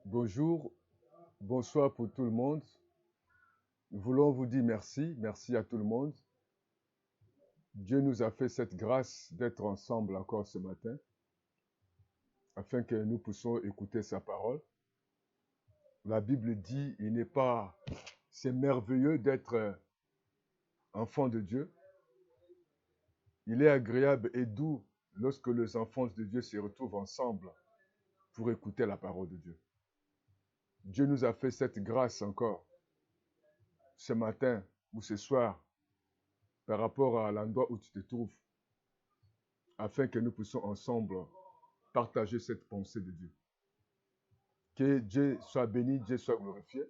Bonjour, bonsoir pour tout le monde. Nous voulons vous dire merci, merci à tout le monde. Dieu nous a fait cette grâce d'être ensemble encore ce matin, afin que nous puissions écouter sa parole. La Bible dit, c'est merveilleux d'être enfant de Dieu. Il est agréable et doux lorsque les enfants de Dieu se retrouvent ensemble pour écouter la parole de Dieu. Dieu nous a fait cette grâce encore ce matin ou ce soir par rapport à l'endroit où tu te trouves, afin que nous puissions ensemble partager cette pensée de Dieu. Que Dieu soit béni, Dieu soit glorifié.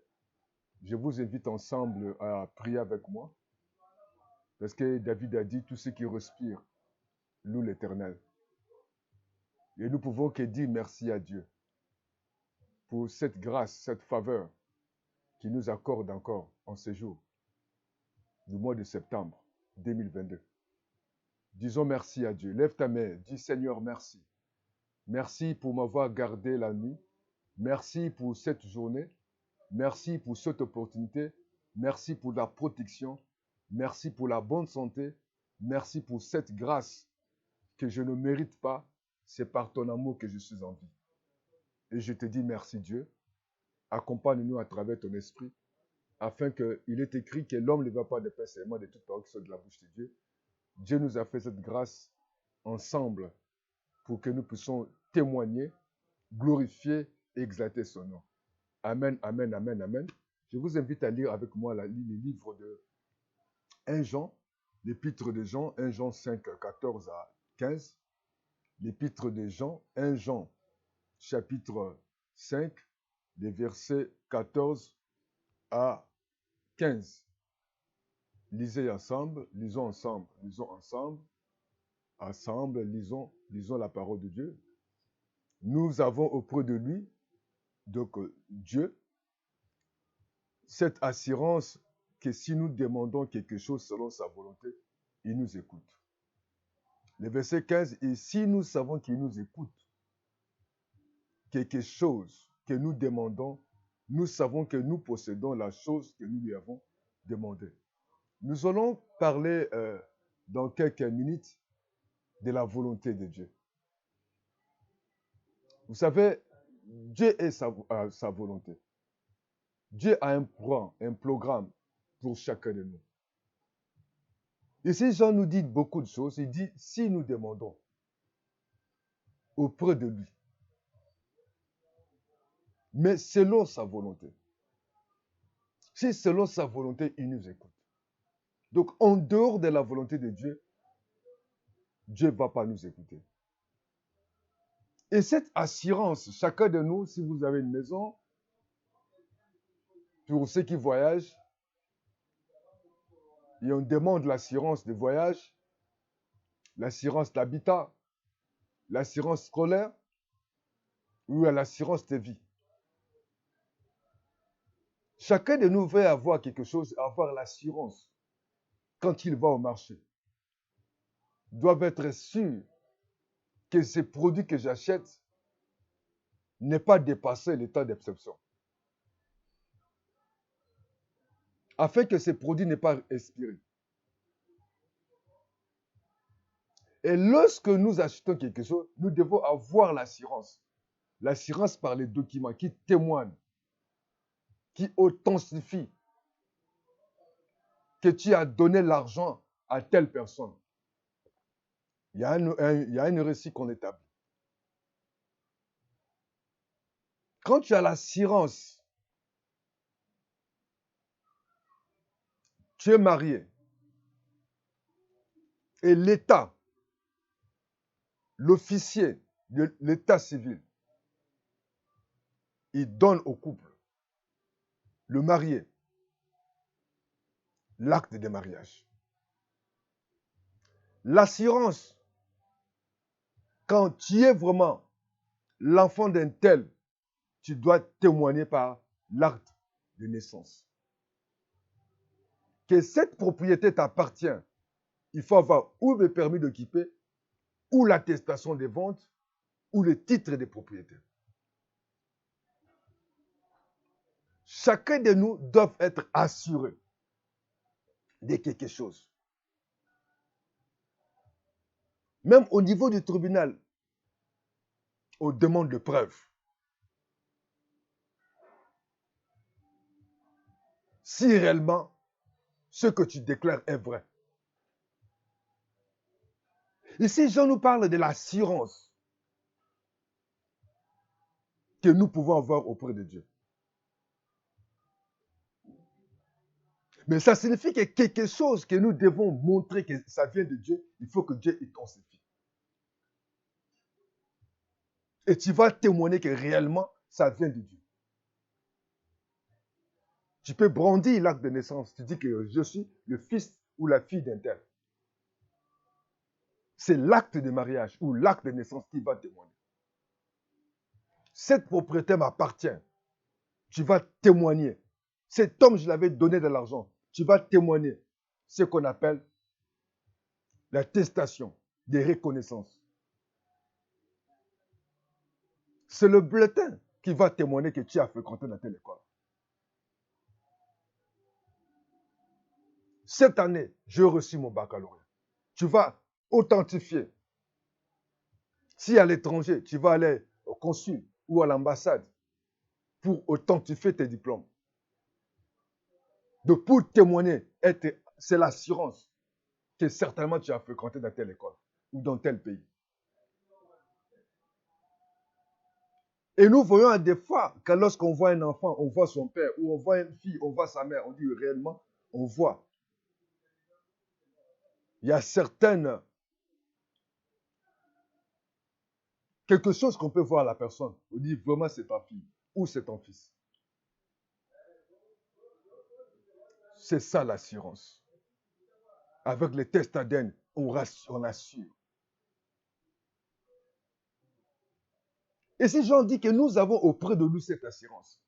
Je vous invite ensemble à prier avec moi, parce que David a dit, tout ce qui respire loue l'Éternel. Et nous pouvons que dire merci à Dieu pour cette grâce, cette faveur qu'il nous accorde encore en ce jour du mois de septembre 2022. Disons merci à Dieu. Lève ta main, dis Seigneur, merci. Merci pour m'avoir gardé la nuit. Merci pour cette journée. Merci pour cette opportunité. Merci pour la protection. Merci pour la bonne santé. Merci pour cette grâce que je ne mérite pas. C'est par ton amour que je suis en vie. Et je te dis merci Dieu. Accompagne-nous à travers ton esprit, afin qu'il est écrit que l'homme ne va pas de pain seulement de toute parole qui sort de la bouche de Dieu. Dieu nous a fait cette grâce ensemble pour que nous puissions témoigner, glorifier et exalter son nom. Amen, amen, amen, amen. Je vous invite à lire avec moi le livre de 1 Jean, l'épître de Jean, 1 Jean 5, 14 à 15. L'épître de Jean, 1 Jean, chapitre 5, les versets 14 à 15. Lisez ensemble, lisons ensemble, lisons ensemble, lisons la parole de Dieu. Nous avons auprès de lui, donc Dieu, cette assurance que si nous demandons quelque chose selon sa volonté, il nous écoute. Le verset 15, et si nous savons qu'il nous écoute, quelque chose que nous demandons, nous savons que nous possédons la chose que nous lui avons demandée. Nous allons parler dans quelques minutes de la volonté de Dieu. Vous savez, Dieu est sa volonté. Dieu a un programme pour chacun de nous. Ici, Jean nous dit beaucoup de choses. Il dit, si nous demandons auprès de lui, mais selon sa volonté. Si selon sa volonté, il nous écoute. Donc, en dehors de la volonté de Dieu, Dieu ne va pas nous écouter. Et cette assurance, chacun de nous, si vous avez une maison, pour ceux qui voyagent, et on demande l'assurance de voyage, l'assurance d'habitat, l'assurance scolaire, ou l'assurance de vie. Chacun de nous veut avoir quelque chose, avoir l'assurance quand il va au marché. Doivent être sûrs que ces produits que j'achète n'est pas dépassé l'état d'exception. Afin que ces produits n'aient pas expiré. Et lorsque nous achetons quelque chose, nous devons avoir l'assurance. L'assurance par les documents qui témoignent, qui authentifient que tu as donné l'argent à telle personne. Il y a un récit qu'on établit. Quand tu as l'assurance, tu es marié, et l'État, l'officier de l'État civil, il donne au couple, le marié, l'acte de mariage. L'assurance, quand tu es vraiment l'enfant d'un tel, tu dois témoigner par l'acte de naissance. Que cette propriété t'appartient, il faut avoir ou le permis d'occuper, ou l'attestation de vente, ou le titre de propriété. chacun de nous doit être assuré de quelque chose. Même au niveau du tribunal, on demande de preuves. Si réellement ce que tu déclares est vrai. Ici, Jean nous parle de l'assurance que nous pouvons avoir auprès de Dieu. Mais ça signifie que quelque chose que nous devons montrer que ça vient de Dieu, il faut que Dieu y consifie. Et tu vas témoigner que réellement, ça vient de Dieu. Tu peux brandir l'acte de naissance. Tu dis que je suis le fils ou la fille d'un tel. C'est l'acte de mariage ou l'acte de naissance qui va témoigner. Cette propriété m'appartient. Tu vas témoigner. Cet homme, je l'avais donné de l'argent. Tu vas témoigner. Ce qu'on appelle l'attestation des reconnaissances. C'est le bulletin qui va témoigner que tu as fréquenté dans telle école. Cette année, j'ai reçu mon baccalauréat. Tu vas authentifier. Si à l'étranger, tu vas aller au consul ou à l'ambassade pour authentifier tes diplômes. Donc, pour témoigner, c'est l'assurance que certainement tu as fréquenté dans telle école ou dans tel pays. Et nous voyons à des fois que lorsqu'on voit un enfant, on voit son père, ou on voit une fille, on voit sa mère, on dit réellement, on voit. Il y a quelque chose qu'on peut voir à la personne. On dit vraiment c'est ta fille ou c'est ton fils. C'est ça l'assurance. Avec les tests ADN, on assure. Et si Jean dit que nous avons auprès de nous cette assurance,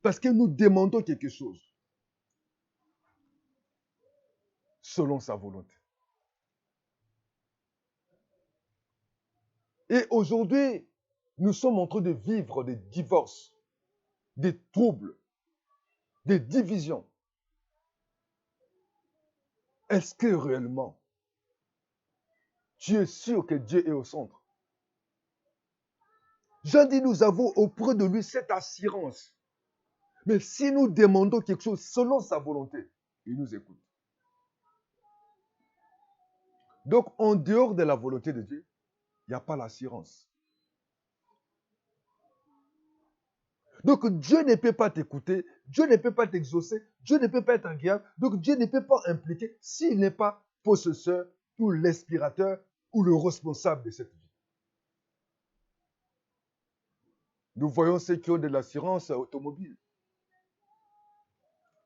parce que nous demandons quelque chose selon sa volonté. Et aujourd'hui, nous sommes en train de vivre des divorces, des troubles, des divisions. Est-ce que réellement, tu es sûr que Dieu est au centre? Jean dit, nous avons auprès de lui cette assurance. Mais si nous demandons quelque chose selon sa volonté, il nous écoute. Donc, en dehors de la volonté de Dieu, il n'y a pas l'assurance. Donc, Dieu ne peut pas t'écouter, Dieu ne peut pas t'exaucer, Dieu ne peut pas être agréable, donc Dieu ne peut pas impliquer s'il n'est pas possesseur ou l'inspirateur ou le responsable de cette vie. Nous voyons ceux qui ont de l'assurance automobile.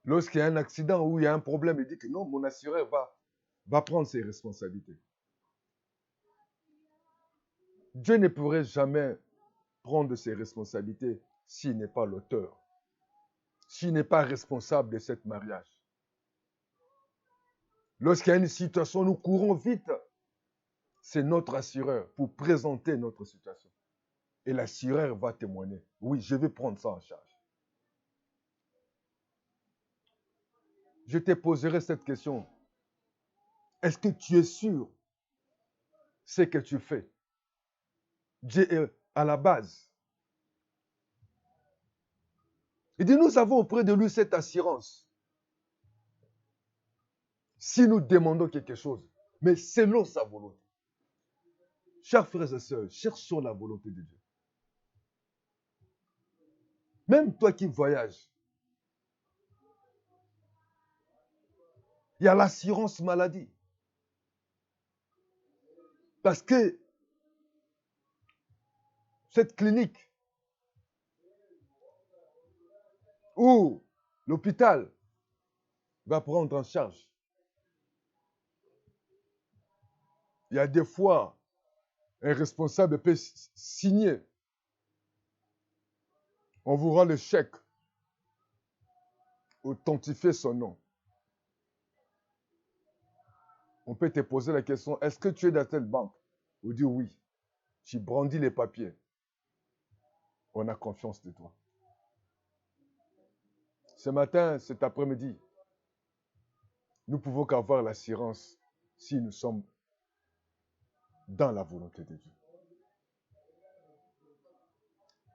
Lorsqu'il y a un accident ou il y a un problème, il dit que non, mon assureur va prendre ses responsabilités. Dieu ne pourrait jamais prendre ses responsabilités s'il n'est pas l'auteur, s'il n'est pas responsable de ce mariage. Lorsqu'il y a une situation, nous courons vite. C'est notre assureur pour présenter notre situation. Et l'assureur va témoigner. Oui, je vais prendre ça en charge. Je te poserai cette question. Est-ce que tu es sûr ce que tu fais? Dieu est à la base. Il dit, nous avons auprès de lui cette assurance. Si nous demandons quelque chose, mais selon sa volonté. Chers frères et sœurs, cherchons la volonté de Dieu. Même toi qui voyages, il y a l'assurance maladie. Parce que cette clinique ou l'hôpital va prendre en charge. Il y a des fois, un responsable peut signer. On vous rend le chèque. Authentifier son nom. On peut te poser la question, est-ce que tu es dans cette banque? On dit oui. Tu brandis les papiers. On a confiance de toi. Ce matin, cet après-midi, nous pouvons qu'avoir l'assurance si nous sommes dans la volonté de Dieu.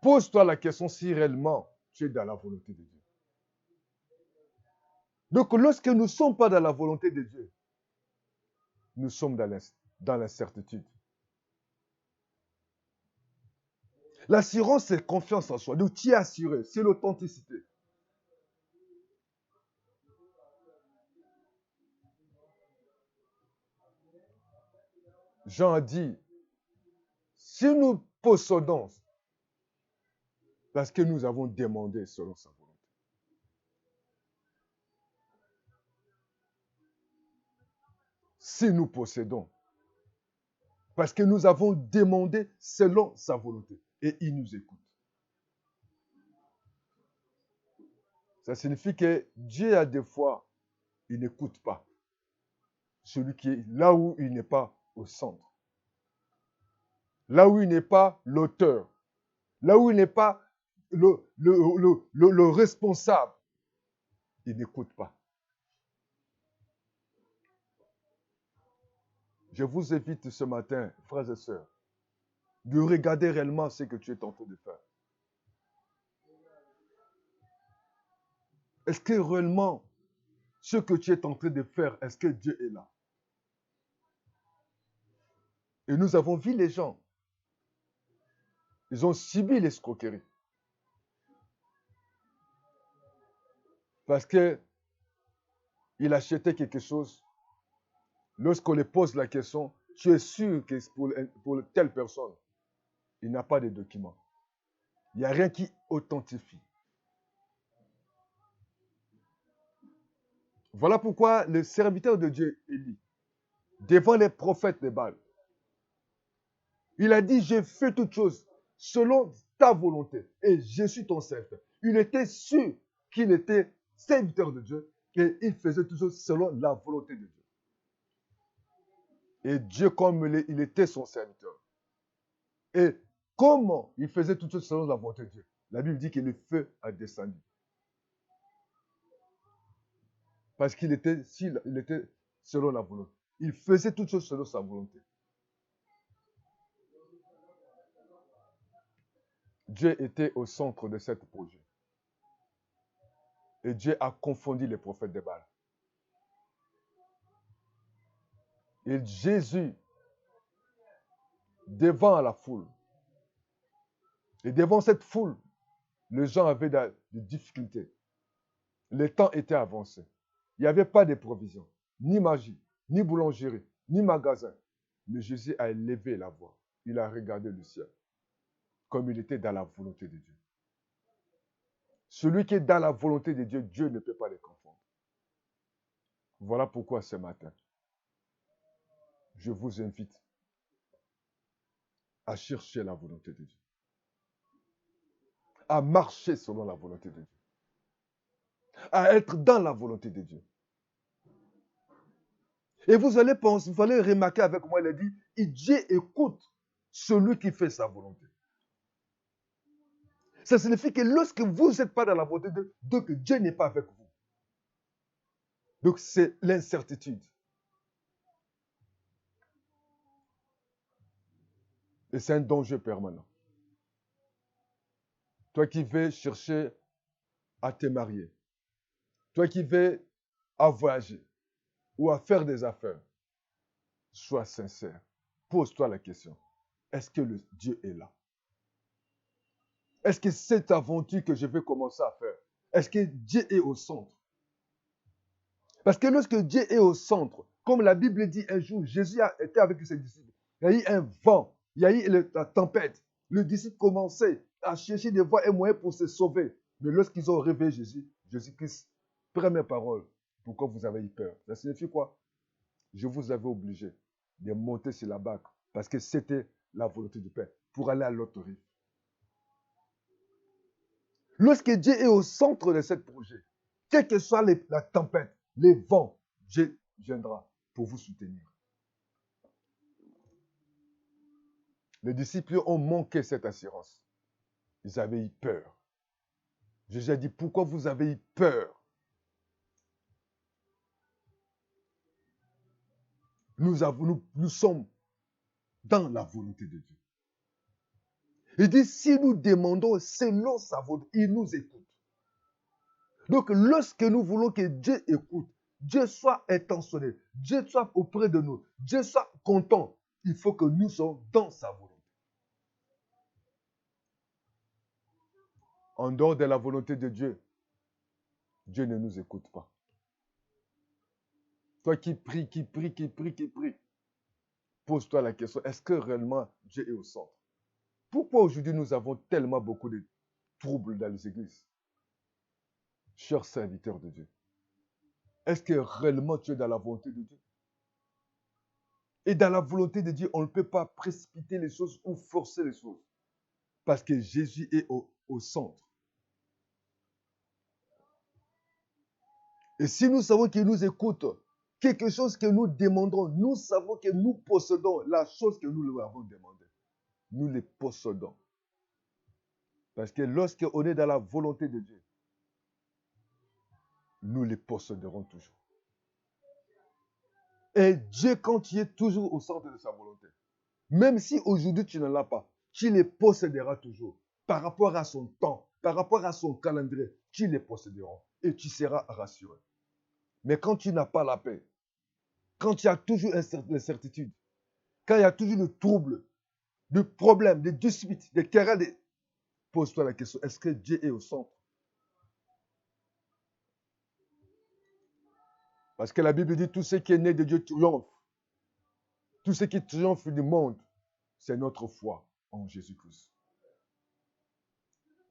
Pose-toi la question si réellement tu es dans la volonté de Dieu. Donc, lorsque nous ne sommes pas dans la volonté de Dieu, nous sommes dans l'incertitude. L'assurance, c'est confiance en soi. Donc, tu es assuré. C'est l'authenticité. Jean a dit, si nous possédons, parce que nous avons demandé selon sa volonté. Si nous possédons, parce que nous avons demandé selon sa volonté. Et il nous écoute. Ça signifie que Dieu a des fois, il n'écoute pas celui qui est là où il n'est pas au centre. Là où il n'est pas l'auteur. Là où il n'est pas le responsable. Il n'écoute pas. Je vous invite ce matin, frères et sœurs, de regarder réellement ce que tu es en train de faire. Est-ce que réellement, ce que tu es en train de faire, est-ce que Dieu est là? Et nous avons vu les gens. Ils ont subi l'escroquerie. Parce qu'il achetait quelque chose. Lorsqu'on lui pose la question, tu es sûr que pour telle personne, il n'a pas de document. Il n'y a rien qui authentifie. Voilà pourquoi le serviteur de Dieu, Élie, devant les prophètes de Baal, il a dit, j'ai fait toutes choses selon ta volonté et je suis ton serviteur. Il était sûr qu'il était serviteur de Dieu et il faisait toutes choses selon la volonté de Dieu. Et Dieu, comme il était son serviteur. Et comment il faisait toutes choses selon la volonté de Dieu? La Bible dit que le feu a descendu. Parce qu'il était selon la volonté. Il faisait toutes choses selon sa volonté. Dieu était au centre de ce projet. Et Dieu a confondu les prophètes de Baal. Et Jésus, devant la foule, et devant cette foule, les gens avaient des difficultés. Le temps était avancé. Il n'y avait pas de provisions, ni magie, ni boulangerie, ni magasin. Mais Jésus a élevé la voix. Il a regardé le ciel, comme il était dans la volonté de Dieu. Celui qui est dans la volonté de Dieu, Dieu ne peut pas les confondre. Voilà pourquoi ce matin, je vous invite à chercher la volonté de Dieu. À marcher selon la volonté de Dieu. À être dans la volonté de Dieu. Et vous allez penser, vous allez remarquer avec moi, il a dit, Dieu écoute celui qui fait sa volonté. Ça signifie que lorsque vous n'êtes pas dans la volonté de Dieu, donc Dieu n'est pas avec vous. Donc c'est l'incertitude. Et c'est un danger permanent. Toi qui veux chercher à te marier, toi qui veux à voyager ou à faire des affaires, sois sincère. Pose-toi la question. Est-ce que Dieu est là? Est-ce que cette aventure que je vais commencer à faire, est-ce que Dieu est au centre? Parce que lorsque Dieu est au centre, comme la Bible dit un jour, Jésus a été avec ses disciples. Il y a eu un vent, il y a eu la tempête. Les disciples commençaient à chercher des voies et moyens pour se sauver. Mais lorsqu'ils ont réveillé Jésus, Jésus-Christ, première parole, pourquoi vous avez eu peur? Ça signifie quoi? Je vous avais obligé de monter sur la barque parce que c'était la volonté du Père pour aller à l'autre rive. Lorsque Dieu est au centre de ce projet, quelle que soit la tempête, les vents, Dieu viendra pour vous soutenir. Les disciples ont manqué cette assurance. Ils avaient eu peur. Jésus a dit, pourquoi vous avez eu peur? Nous sommes dans la volonté de Dieu. Il dit, si nous demandons selon sa volonté, il nous écoute. Donc, lorsque nous voulons que Dieu écoute, Dieu soit intentionnel, Dieu soit auprès de nous, Dieu soit content, il faut que nous soyons dans sa volonté. En dehors de la volonté de Dieu, Dieu ne nous écoute pas. Toi qui pries, pose-toi la question, est-ce que réellement Dieu est au centre? Pourquoi aujourd'hui nous avons tellement beaucoup de troubles dans les églises? Chers serviteurs de Dieu, est-ce que réellement tu es dans la volonté de Dieu? Et dans la volonté de Dieu, on ne peut pas précipiter les choses ou forcer les choses. Parce que Jésus est au centre. Et si nous savons qu'il nous écoute, quelque chose que nous demandons, nous savons que nous possédons la chose que nous lui avons demandé. Nous les possédons. Parce que lorsqu'on est dans la volonté de Dieu, nous les posséderons toujours. Et Dieu, quand tu es toujours au centre de sa volonté, même si aujourd'hui tu ne l'as pas, tu les posséderas toujours. Par rapport à son temps, par rapport à son calendrier, tu les posséderas et tu seras rassuré. Mais quand tu n'as pas la paix, quand tu as toujours l'incertitude, quand il y a toujours le trouble, le problème, des disputes, des querelles, pose-toi la question, est-ce que Dieu est au centre? Parce que la Bible dit, tout ce qui est né de Dieu triomphe. Tout ce qui triomphe du monde, c'est notre foi en Jésus-Christ.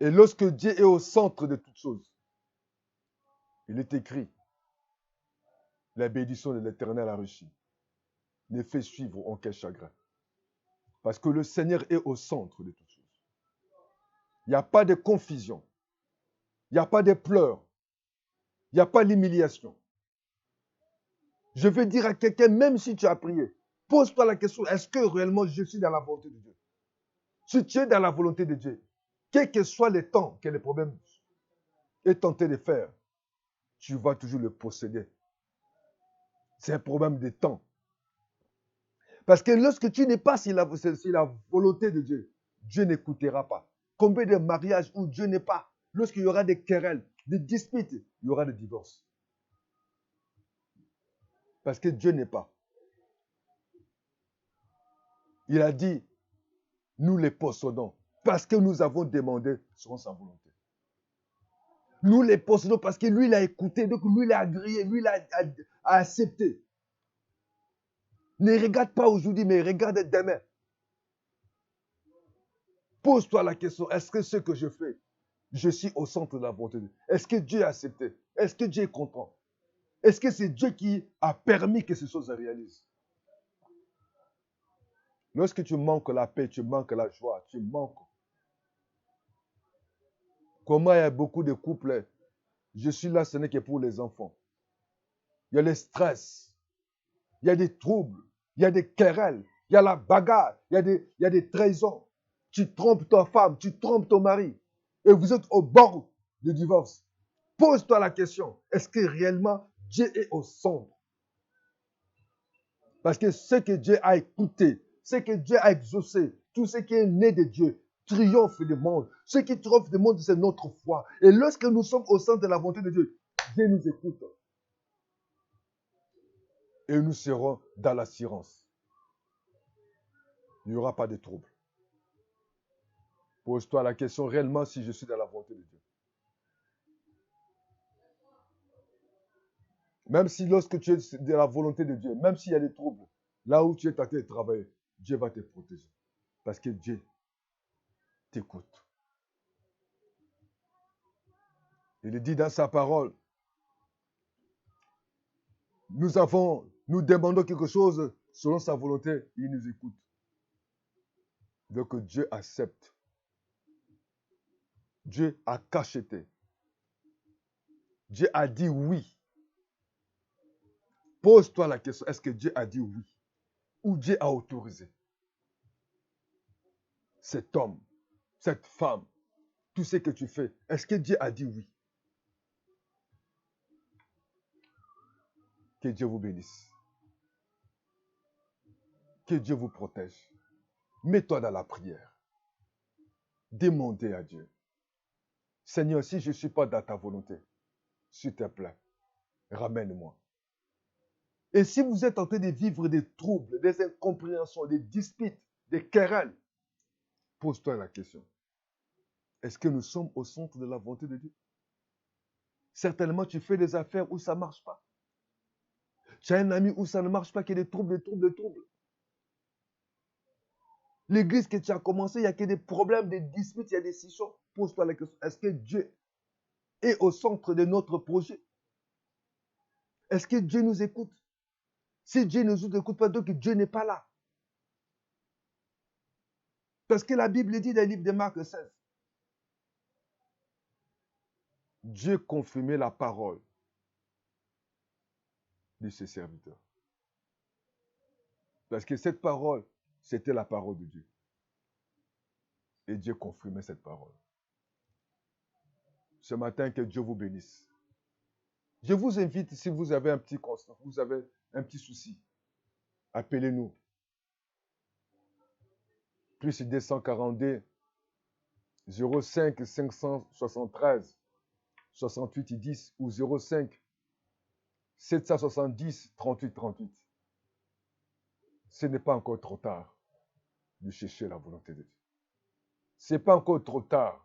Et lorsque Dieu est au centre de toutes choses, il est écrit, la bénédiction de l'Éternel enrichie ne fait suivre aucun chagrin. Parce que le Seigneur est au centre de toutes choses. Il n'y a pas de confusion. Il n'y a pas de pleurs. Il n'y a pas d'humiliation. Je veux dire à quelqu'un, même si tu as prié, pose-toi la question, est-ce que réellement je suis dans la volonté de Dieu? Si tu es dans la volonté de Dieu, quel que soit le temps que le problème est tenté de faire, tu vas toujours le posséder. C'est un problème de temps. Parce que lorsque tu n'es pas sur la volonté de Dieu, Dieu n'écoutera pas. Combien de mariages où Dieu n'est pas? Lorsqu'il y aura des querelles, des disputes, il y aura des divorces. Parce que Dieu n'est pas. Il a dit, nous les possédons. Parce que nous avons demandé selon sa volonté. Nous les possédons parce que lui, il a écouté, donc lui, il a agréé, lui, il a accepté. Ne regarde pas aujourd'hui, mais regarde demain. Pose-toi la question, est-ce que ce que je fais, je suis au centre de la volonté de Dieu? Est-ce que Dieu a accepté? Est-ce que Dieu est content? Est-ce que c'est Dieu qui a permis que ces choses se réalisent? Lorsque tu manques la paix, tu manques la joie, tu manques. Comment il y a beaucoup de couples, je suis là, ce n'est que pour les enfants. Il y a le stress, il y a des troubles, il y a des querelles, il y a la bagarre, il y a des trahisons. Tu trompes ta femme, tu trompes ton mari, et vous êtes au bord du divorce. Pose-toi la question, est-ce que réellement Dieu est au centre? Parce que ce que Dieu a écouté, ce que Dieu a exaucé, tout ce qui est né de Dieu, triomphe du monde. Ce qui triomphe du monde, c'est notre foi. Et lorsque nous sommes au centre de la volonté de Dieu, Dieu nous écoute. Et nous serons dans l'assurance. Il n'y aura pas de trouble. Pose-toi la question réellement si je suis dans la volonté de Dieu. Même si lorsque tu es dans la volonté de Dieu, même s'il y a des troubles, là où tu es en train de travailler, Dieu va te protéger. Parce que Dieu t'écoute. Il dit dans sa parole, nous demandons quelque chose selon sa volonté, il nous écoute. Donc Dieu accepte. Dieu a cacheté. Dieu a dit oui. Pose-toi la question, est-ce que Dieu a dit oui? Ou Dieu a autorisé cet homme, cette femme, tout ce que tu fais, est-ce que Dieu a dit oui? Que Dieu vous bénisse. Que Dieu vous protège. Mets-toi dans la prière. Demandez à Dieu. Seigneur, si je ne suis pas dans ta volonté, s'il te plaît, ramène-moi. Et si vous êtes en train de vivre des troubles, des incompréhensions, des disputes, des querelles, pose-toi la question. Est-ce que nous sommes au centre de la volonté de Dieu? Certainement, tu fais des affaires où ça ne marche pas. Tu as un ami où ça ne marche pas, qu'il y a des troubles, des troubles, des troubles. L'église que tu as commencé, il n'y a que des problèmes, des disputes, il y a des scissions. Pose-toi la question. Est-ce que Dieu est au centre de notre projet? Est-ce que Dieu nous écoute? Si Dieu ne nous écoute pas, donc Dieu n'est pas là. Parce que la Bible dit dans le livre de Marc 16, Dieu confirmait la parole de ses serviteurs. Parce que cette parole, c'était la parole de Dieu. Et Dieu confirmait cette parole. Ce matin, que Dieu vous bénisse. Je vous invite, si vous avez un petit constat, vous avez un petit souci, appelez-nous. Plus 242 05 573 68 10 ou 05 770 38 38. Ce n'est pas encore trop tard de chercher la volonté de Dieu. Ce n'est pas encore trop tard.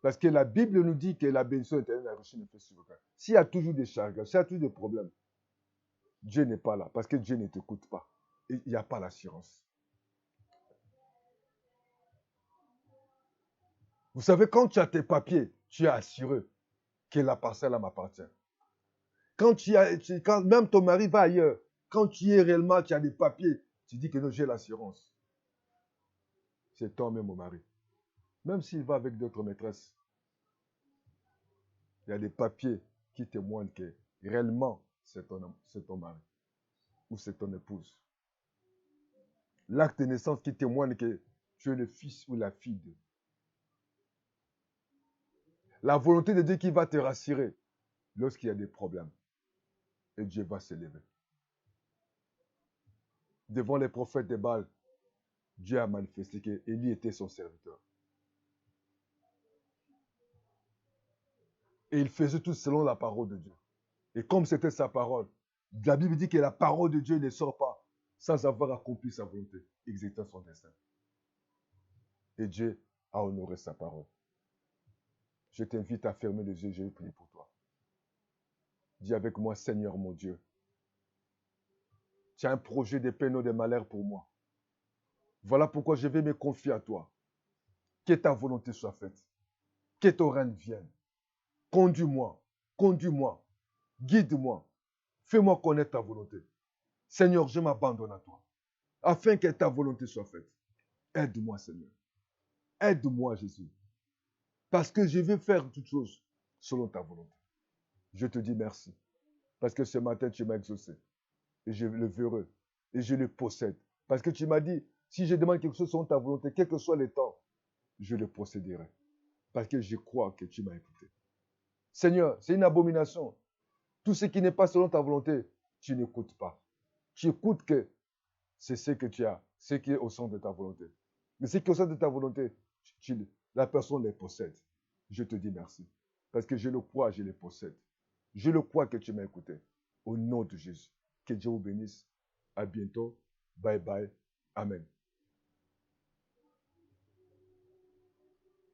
Parce que la Bible nous dit que la bénédiction éternelle a reçu une fait sur le cœur. S'il y a toujours des charges, s'il y a toujours des problèmes, Dieu n'est pas là. Parce que Dieu ne t'écoute pas. Et il n'y a pas l'assurance. Vous savez, quand tu as tes papiers, tu es assuré que la parcelle m'appartient. Quand même ton mari va ailleurs, quand tu es réellement, tu as des papiers, tu dis que non, j'ai l'assurance. C'est toi-même mon mari. Même s'il va avec d'autres maîtresses, il y a des papiers qui témoignent que réellement, c'est ton mari ou c'est ton épouse. L'acte de naissance qui témoigne que tu es le fils ou la fille de. La volonté de Dieu qui va te rassurer lorsqu'il y a des problèmes. Et Dieu va s'élever. Devant les prophètes de Baal, Dieu a manifesté qu'Élie était son serviteur. Et il faisait tout selon la parole de Dieu. Et comme c'était sa parole, la Bible dit que la parole de Dieu ne sort pas sans avoir accompli sa volonté, exécutant son dessein. Et Dieu a honoré sa parole. Je t'invite à fermer les yeux, je vais prier pour toi. Dis avec moi, Seigneur mon Dieu, tu as un projet de peine ou de malheur pour moi. Voilà pourquoi je vais me confier à toi. Que ta volonté soit faite. Que ton règne vienne. Conduis-moi, conduis-moi, guide-moi. Fais-moi connaître ta volonté. Seigneur, je m'abandonne à toi. Afin que ta volonté soit faite. Aide-moi, Seigneur. Aide-moi, Jésus. Parce que je veux faire toutes choses selon ta volonté. Je te dis merci. Parce que ce matin, tu m'as exaucé. Et je le verrai. Et je le possède. Parce que tu m'as dit, si je demande quelque chose selon ta volonté, quel que soit le temps, je le posséderai. Parce que je crois que tu m'as écouté. Seigneur, c'est une abomination. Tout ce qui n'est pas selon ta volonté, tu n'écoutes pas. Tu écoutes que c'est ce que tu as, ce qui est au centre de ta volonté. Mais ce qui est au centre de ta volonté, la personne les possède. Je te dis merci. Parce que je le crois, je les possède. Je le crois que tu m'as écouté. Au nom de Jésus. Que Dieu vous bénisse. À bientôt. Bye bye. Amen.